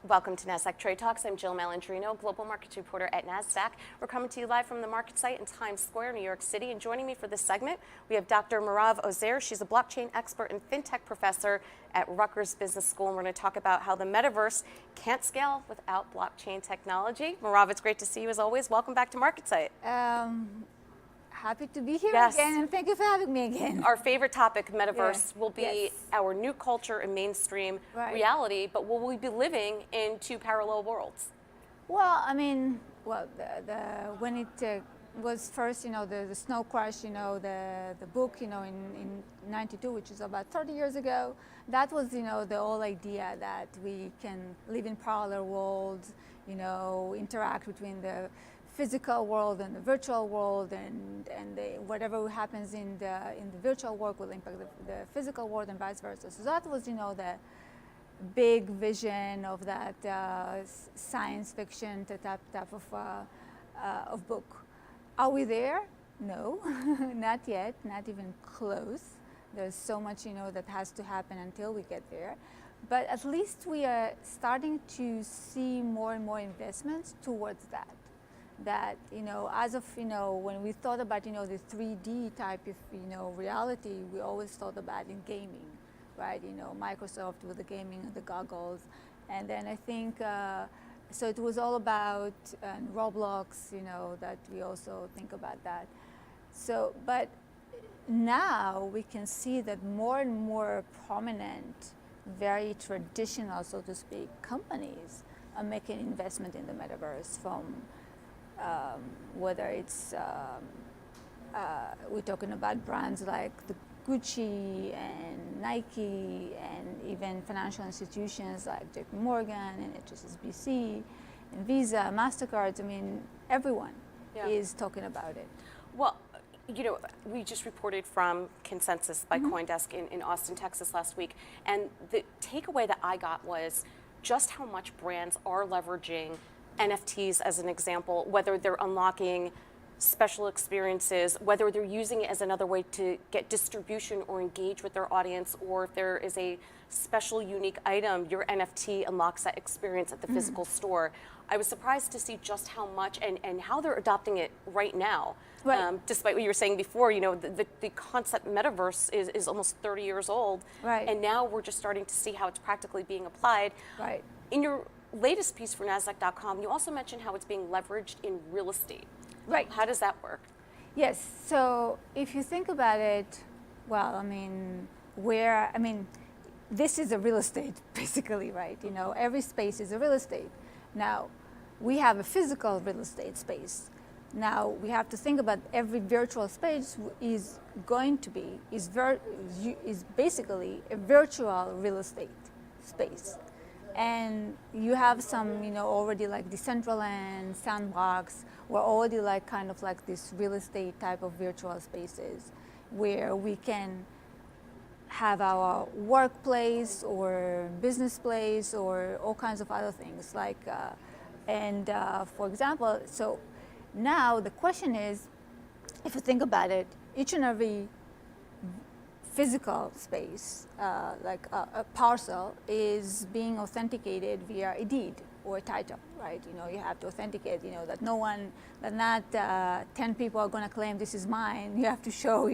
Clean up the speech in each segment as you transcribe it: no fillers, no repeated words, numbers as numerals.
Welcome to Nasdaq Trade Talks. I'm Jill Malandrino, Global Markets Reporter at Nasdaq. We're coming to you live from the market site in Times Square, New York City. And joining me for this segment, we have Dr. Merav Ozair. She's a blockchain expert and FinTech professor at Rutgers Business School. And we're going to talk about how the Metaverse can't scale without blockchain technology. Merav, it's great to see you as always. Welcome back to Market Site. Happy to be here Yes. again, and thank you for having me again. Our favorite topic, Metaverse, will be our new culture and mainstream reality, but will we be living in two parallel worlds? Well, I mean, when it was first, the Snow Crash, the book, in '92, which is about 30 years ago, that was, the whole idea that we can live in parallel worlds, interact between the physical world and the virtual world, and whatever happens in the virtual world will impact the physical world and vice versa. So that was, the big vision of that science fiction type of book. Are we there? No, not yet, not even close. There's so much, that has to happen until we get there. But at least we are starting to see more and more investments towards that. That, as of, when we thought about, the 3D type of, reality, we always thought about in gaming, right? Microsoft with the gaming and the goggles. And then I think, so it was all about Roblox, that we also think about that. So, but now we can see that more and more prominent, very traditional, so to speak, companies are making investment in the metaverse, from whether it's, we're talking about brands like the Gucci and Nike, and even financial institutions like JP Morgan and HSBC and Visa, MasterCard. I mean, everyone is talking about it. Well, we just reported from Consensus by CoinDesk in Austin, Texas last week, and the takeaway that I got was just how much brands are leveraging NFTs as an example, whether they're unlocking special experiences, whether they're using it as another way to get distribution or engage with their audience, or if there is a special unique item, your NFT unlocks that experience at the physical store. I was surprised to see just how much and how they're adopting it right now. Right. Despite what you were saying before, the concept Metaverse is almost 30 years old, and now we're just starting to see how it's practically being applied. Right. In your latest piece for Nasdaq.com, you also mentioned how it's being leveraged in real estate. Right. How does that work? Yes. So if you think about it, well, I mean, this is a real estate, basically, right? Every space is a real estate. Now, we have a physical real estate space. Now, we have to think about every virtual space is basically a virtual real estate space. And you have some, already like Decentraland, Sandbox, we're already kind of like this real estate type of virtual spaces where we can have our workplace or business place or all kinds of other things. For example, so now the question is, if you think about it, each and every physical space, like a parcel, is being authenticated via a deed or a title, right? You have to authenticate, that not 10 people are going to claim this is mine. You have to show,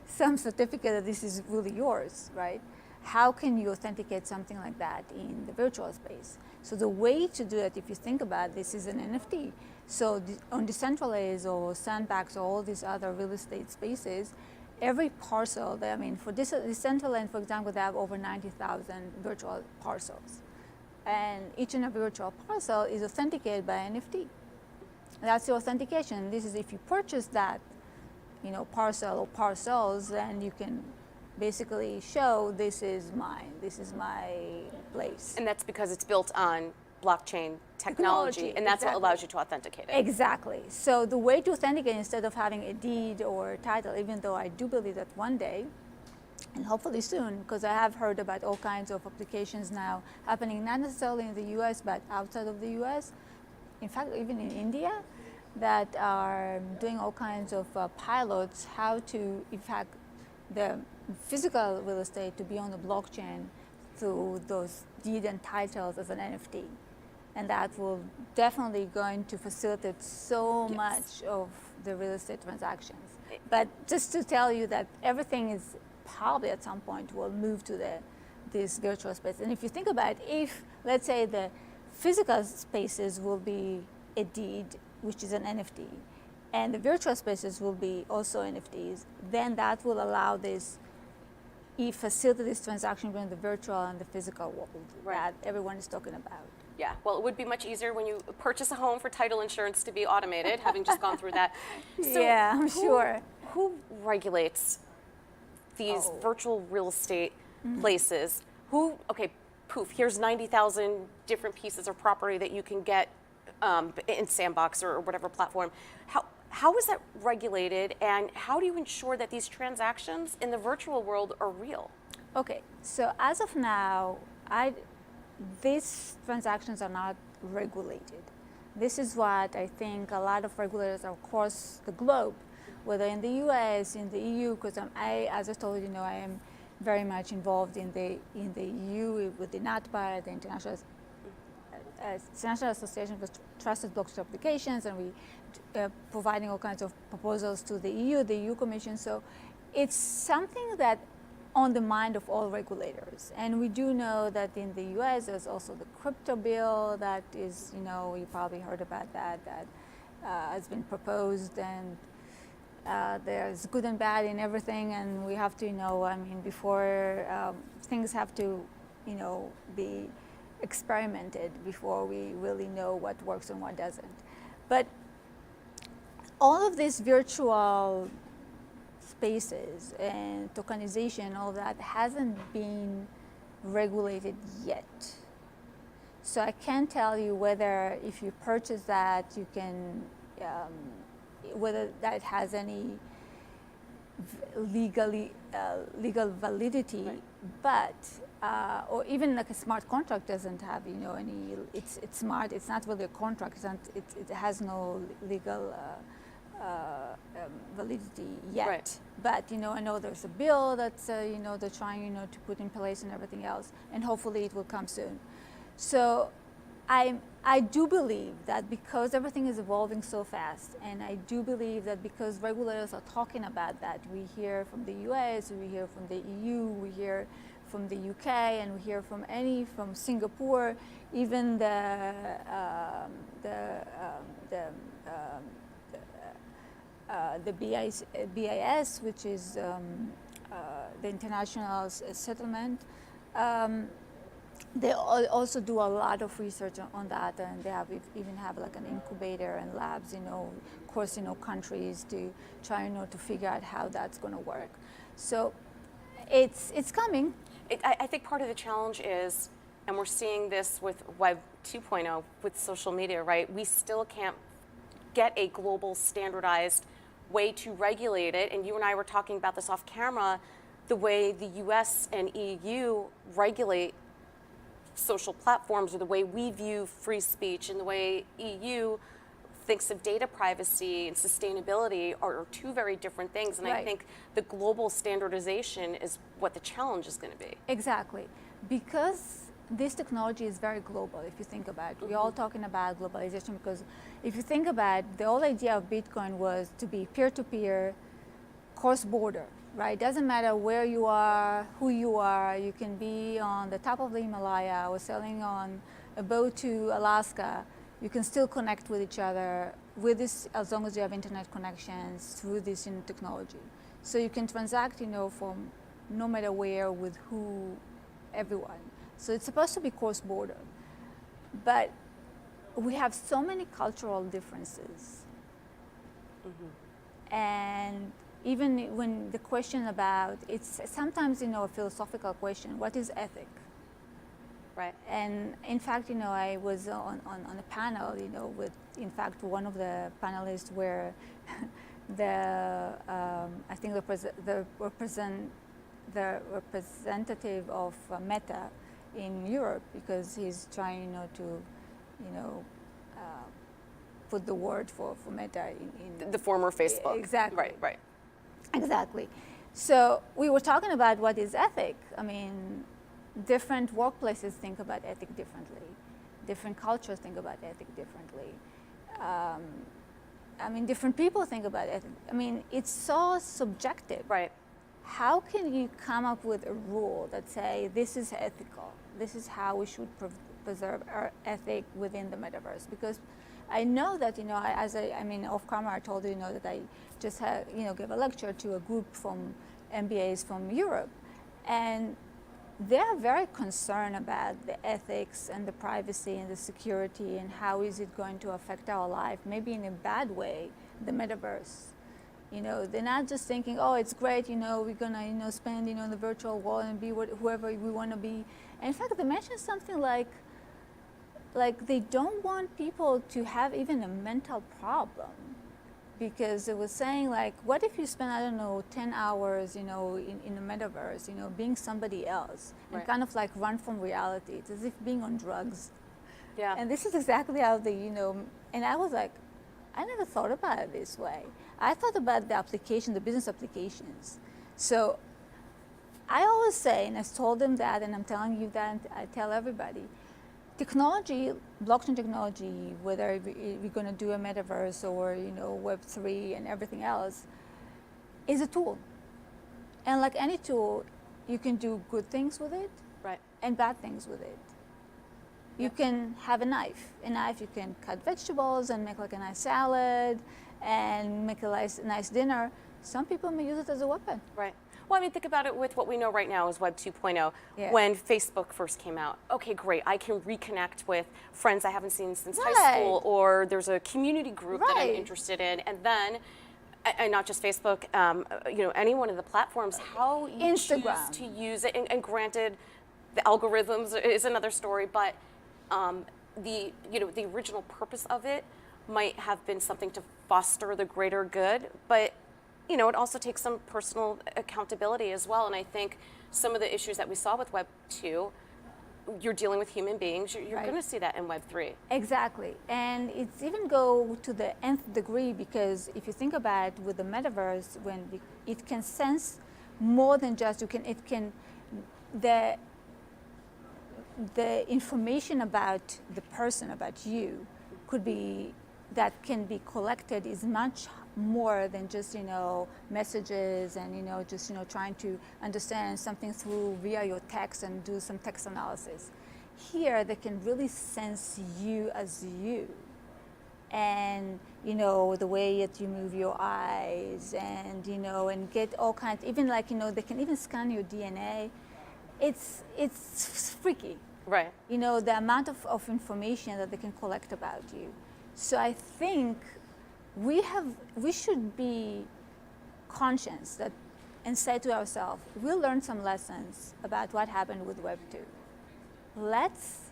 some certificate that this is really yours, right? How can you authenticate something like that in the virtual space? So the way to do it, if you think about this, is an NFT. So on Decentraland or Sandbox or all these other real estate spaces, every parcel, for Decentraland, for example, they have over 90,000 virtual parcels. And each and every virtual parcel is authenticated by NFT. That's the authentication. This is if you purchase that, parcel or parcels, then you can basically show this is mine, this is my place. And that's because it's built on blockchain technology, and that's what allows you to authenticate it. Exactly. So the way to authenticate, instead of having a deed or a title, even though I do believe that one day, and hopefully soon, because I have heard about all kinds of applications now happening, not necessarily in the US, but outside of the US, in fact, even in India, that are doing all kinds of pilots, how to, in fact, the physical real estate to be on the blockchain through those deed and titles as an NFT. And that will definitely going to facilitate so much of the real estate transactions. But just to tell you that everything is probably at some point will move to this virtual space. And if you think about it, if let's say the physical spaces will be a deed, which is an NFT, and the virtual spaces will be also NFTs, then that will allow this facilitate this transaction between the virtual and the physical world that everyone is talking about. Yeah, well, it would be much easier when you purchase a home for title insurance to be automated, having just gone through that. So yeah, I'm sure. Who regulates these virtual real estate places? Poof, here's 90,000 different pieces of property that you can get in Sandbox or whatever platform. How is that regulated, and how do you ensure that these transactions in the virtual world are real? Okay, so as of now, these transactions are not regulated. This is what I think a lot of regulators across the globe, whether in the US, in the EU, because as I told you, I am very much involved in the EU with the NATBA, the International Association for Trusted Blockchain Applications, and we providing all kinds of proposals to the EU Commission. So it's something that on the mind of all regulators. And we do know that in the US, there's also the crypto bill that is, you probably heard about that has been proposed, and there's good and bad in everything, and we have to, before things have to, be experimented before we really know what works and what doesn't. But all of these virtual spaces and tokenization, all that hasn't been regulated yet. So I can't tell you whether if you purchase that, you can, whether that has any legal validity, but or even like a smart contract doesn't have any. It's smart. It's not really a contract. It has no legal validity yet. Right. But I know there's a bill that's they're trying to put in place and everything else, and hopefully it will come soon. So I do believe that because everything is evolving so fast, and I do believe that because regulators are talking about that, we hear from the US, we hear from the EU, we hear from the UK, and we hear from Singapore, even the BIS, which is the international settlement. They also do a lot of research on that, and they even have like an incubator and labs, across countries to try to figure out how that's going to work. So it's coming. I think part of the challenge is, and we're seeing this with Web 2.0 with social media, right? We still can't get a global standardized way to regulate it. And you and I were talking about this off camera, the way the US and EU regulate social platforms, or the way we view free speech, and the way EU thinks of data privacy and sustainability are two very different things. And I think the global standardization is what the challenge is going to be. Exactly. Because this technology is very global, if you think about it. We're all talking about globalization, because if you think about it, the whole idea of Bitcoin was to be peer-to-peer, cross-border, right? Doesn't matter where you are, who you are. You can be on the top of the Himalaya or sailing on a boat to Alaska. You can still connect with each other with this, as long as you have internet connections through this technology. So you can transact, from no matter where, with who, everyone. So it's supposed to be cross-border. But we have so many cultural differences. And even when the question about, it's sometimes, a philosophical question, what is ethic? Right. And in fact, I was on a panel, with, in fact, one of the panelists where I think the representative of Meta in Europe, because he's trying, to, put the word for Meta in the former Facebook. Exactly. Right. Exactly. So we were talking about what is ethic. I mean, different workplaces think about ethics differently. Different cultures think about ethics differently. I mean, different people think about ethics. I mean, it's so subjective. Right. How can you come up with a rule that say this is ethical? This is how we should preserve our ethic within the metaverse? Because I know that, you know, I mean, off camera, I told you, you know, that I just had, you know, gave a lecture to a group from MBAs from Europe, and they're very concerned about the ethics and the privacy and the security and how is it going to affect our life, maybe in a bad way, the metaverse. You know, they're not just thinking, oh, it's great, you know, we're gonna, you know, spend, you know, in the virtual world and be whoever we want to be. And in fact, they mentioned something like they don't want people to have even a mental problem, because it was saying like, what if you spend, I don't know, 10 hours, you know, in the metaverse, you know, being somebody else, and right. kind of like run from reality. It's as if being on drugs. Yeah. And this is exactly how they, you know, and I was like, I never thought about it this way. I thought about the application, the business applications. So I always say, and I've told them that, and I'm telling you that, and I tell everybody, technology, blockchain technology, whether we're going to do a metaverse or, you know, Web3 and everything else, is a tool. And like any tool, you can do good things with it, right, and bad things with it. You can have a knife. A knife, you can cut vegetables and make like a nice salad and make a nice dinner. Some people may use it as a weapon. Right. Well, I mean, think about it with what we know right now is Web 2.0. Yeah. When Facebook first came out, okay, great, I can reconnect with friends I haven't seen since Right. high school, or there's a community group that I'm Right. interested in, and then, and not just Facebook, you know, any one of the platforms, how you Instagram. choose to use it, and granted, the algorithms is another story, but the, you know, the original purpose of it might have been something to foster the greater good, but you know, it also takes some personal accountability as well. And I think some of the issues that we saw with Web 2, you're dealing with human beings, you're Right. going to see that in Web 3. Exactly. And it's even go to the nth degree, because if you think about it, with the metaverse, when it can sense more than just, the information about the person, about you, that can be collected is much more than just, you know, messages and, you know, just, you know, trying to understand something through via your text and do some text analysis. Here, they can really sense you as you. And, you know, the way that you move your eyes and, you know, and get all kinds, even like, you know, they can even scan your DNA. It's freaky. Right. You know, the amount of information that they can collect about you. So I think we should be conscious that, and say to ourselves, we learned some lessons about what happened with Web 2. Let's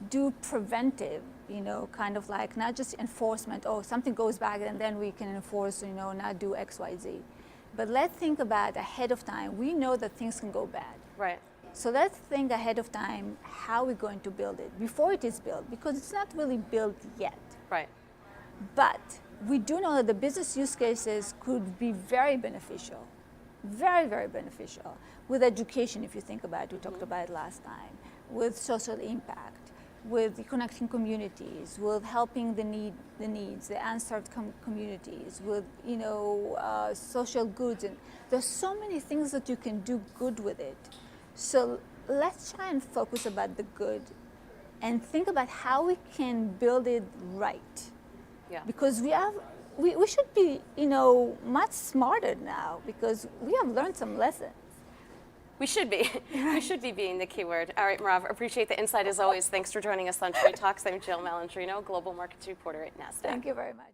do preventive, you know, kind of like not just enforcement, oh, something goes bad and then we can enforce, you know, not do X, Y, Z. But let's think about ahead of time. We know that things can go bad. Right. So let's think ahead of time how we're going to build it before it is built, because it's not really built yet. Right. But we do know that the business use cases could be very beneficial, very, very beneficial. With education, if you think about it, we talked about it last time, with social impact, with connecting communities, with helping the needs, the unserved communities, with, you know, social goods. And there's so many things that you can do good with it. So let's try and focus about the good and think about how we can build it right. Yeah. Because we should be, you know, much smarter now, because we have learned some lessons. We should be. We should be being the key word. All right, Merav, appreciate the insight as always. Thanks for joining us on Trade Talks. I'm Jill Malandrino, Global Markets Reporter at Nasdaq. Thank you very much.